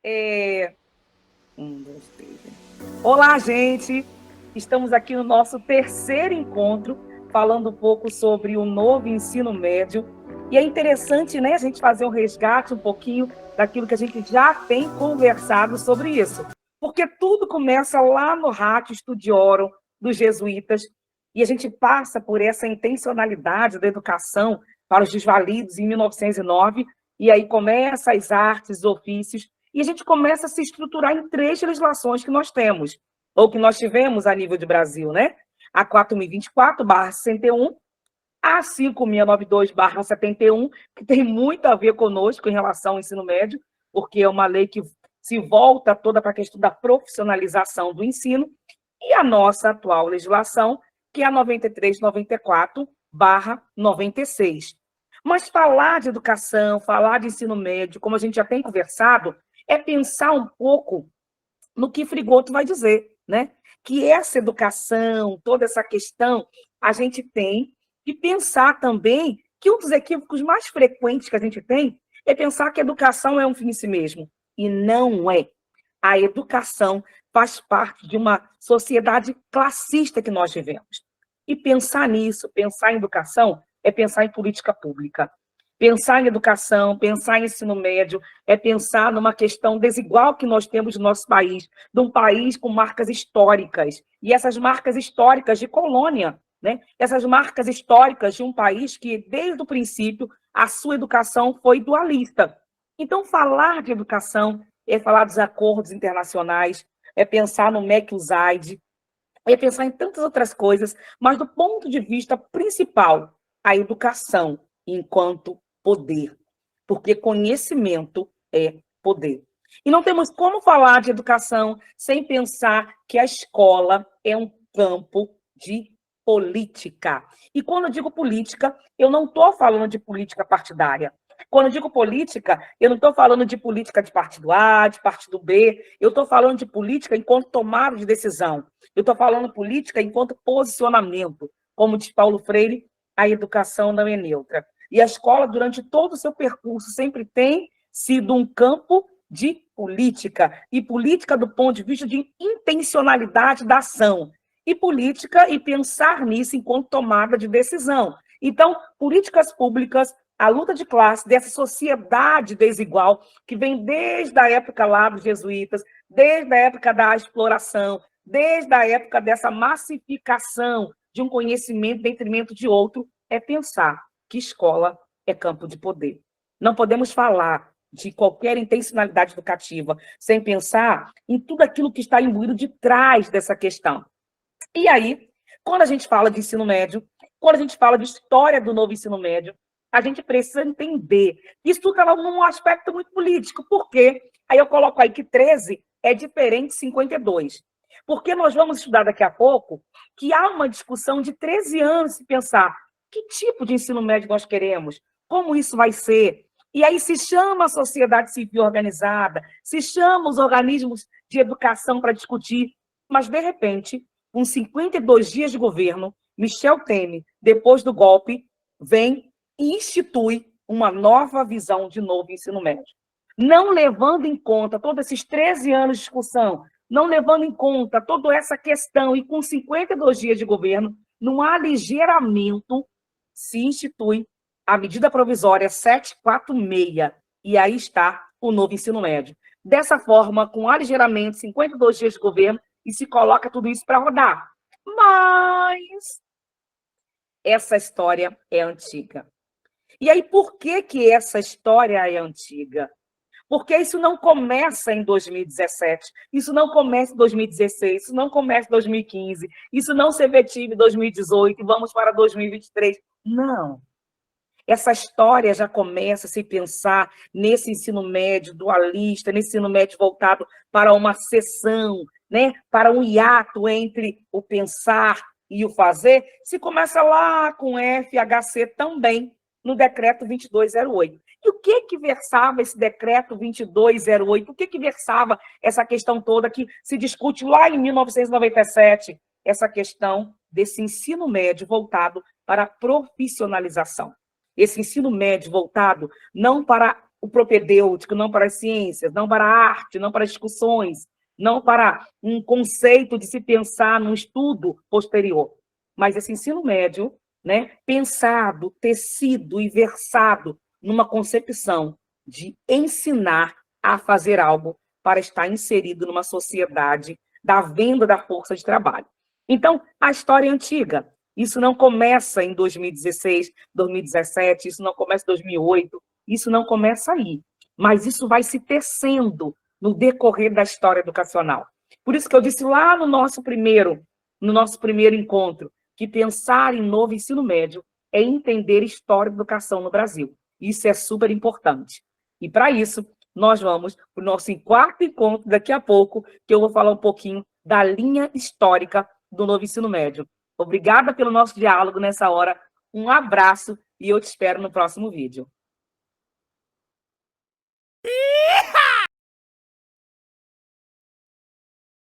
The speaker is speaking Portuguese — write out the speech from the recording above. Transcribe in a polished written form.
É... Um, dois, três. Olá, gente! Estamos aqui no nosso terceiro encontro, falando um pouco sobre o novo ensino médio. E é interessante, né, a gente fazer um resgate um pouquinho daquilo que a gente já tem conversado sobre isso. Porque tudo começa lá no Ratio Studiorum dos jesuítas, e a gente passa por essa intencionalidade da educação para os desvalidos em 1909, e aí começa as artes, os ofícios, e a gente começa a se estruturar em três legislações que nós temos, ou que nós tivemos a nível de Brasil, né? A 4.024/61, a 5.692/71, que tem muito a ver conosco em relação ao ensino médio, porque é uma lei que se volta toda para a questão da profissionalização do ensino, e a nossa atual legislação, que é a 93/94/96. Mas falar de educação, falar de ensino médio, como a gente já tem conversado, é pensar um pouco no que Frigoto vai dizer, né? Que essa educação, toda essa questão, a gente tem que pensar também que um dos equívocos mais frequentes que a gente tem é pensar que a educação é um fim em si mesmo. E não é. A educação faz parte de uma sociedade classista que nós vivemos. E pensar nisso, pensar em educação, é pensar em política pública. Pensar em educação, pensar em ensino médio, é pensar numa questão desigual que nós temos no nosso país, de um país com marcas históricas, e essas marcas históricas de colônia, né? Essas marcas históricas de um país que, desde o princípio, a sua educação foi dualista. Então, falar de educação é falar dos acordos internacionais, é pensar no MEC-USAID, é pensar em tantas outras coisas, mas do ponto de vista principal, a educação enquanto poder, porque conhecimento é poder. E não temos como falar de educação sem pensar que a escola é um campo de política. E quando eu digo política, eu não estou falando de política partidária. Quando eu digo política, eu não estou falando de política de partido A, de partido B, eu estou falando de política enquanto tomada de decisão. Eu estou falando política enquanto posicionamento. Como diz Paulo Freire, a educação não é neutra. E a escola, durante todo o seu percurso, sempre tem sido um campo de política, e política do ponto de vista de intencionalidade da ação, e política e pensar nisso enquanto tomada de decisão. Então, políticas públicas, a luta de classe dessa sociedade desigual, que vem desde a época lá dos jesuítas, desde a época da exploração, desde a época dessa massificação de um conhecimento em detrimento de outro, é pensar que escola é campo de poder. Não podemos falar de qualquer intencionalidade educativa sem pensar em tudo aquilo que está imbuído de trás dessa questão. E aí, quando a gente fala de ensino médio, quando a gente fala de história do novo ensino médio, a gente precisa entender. Isso tudo está num aspecto muito político. Por quê? Aí eu coloco aí que 13 é diferente de 52. Porque nós vamos estudar daqui a pouco que há uma discussão de 13 anos se pensar que tipo de ensino médio nós queremos, como isso vai ser. E aí se chama a sociedade civil organizada, se chama os organismos de educação para discutir, mas, de repente, com 52 dias de governo, Michel Temer, depois do golpe, vem e institui uma nova visão de novo ensino médio. Não levando em conta todos esses 13 anos de discussão, não levando em conta toda essa questão, e com 52 dias de governo, num aligeiramento, se institui a medida provisória 746, e aí está o novo ensino médio. Dessa forma, com aligeiramento, 52 dias de governo, e se coloca tudo isso para rodar. Mas essa história é antiga. E aí, por que que essa história é antiga? Porque isso não começa em 2017, isso não começa em 2016, isso não começa em 2015, isso não se efetiva em 2018 e vamos para 2023. Não. Essa história já começa a se pensar nesse ensino médio dualista, nesse ensino médio voltado para uma seção, né? Para um hiato entre o pensar e o fazer, se começa lá com FHC também, no decreto 2208. E o que versava esse decreto 2208? O que versava essa questão toda que se discute lá em 1997? Essa questão desse ensino médio voltado para a profissionalização. Esse ensino médio voltado não para o propedêutico, não para as ciências, não para a arte, não para as discussões, não para um conceito de se pensar num estudo posterior. Mas esse ensino médio, né, pensado, tecido e versado numa concepção de ensinar a fazer algo para estar inserido numa sociedade da venda da força de trabalho. Então, a história é antiga. Isso não começa em 2016, 2017, isso não começa em 2008, isso não começa aí. Mas isso vai se tecendo no decorrer da história educacional. Por isso que eu disse lá no nosso primeiro encontro, que pensar em novo ensino médio é entender história da educação no Brasil. Isso é super importante. E para isso, nós vamos para o nosso quarto encontro daqui a pouco, que eu vou falar um pouquinho da linha histórica do novo ensino médio. Obrigada pelo nosso diálogo nessa hora. Um abraço e eu te espero no próximo vídeo.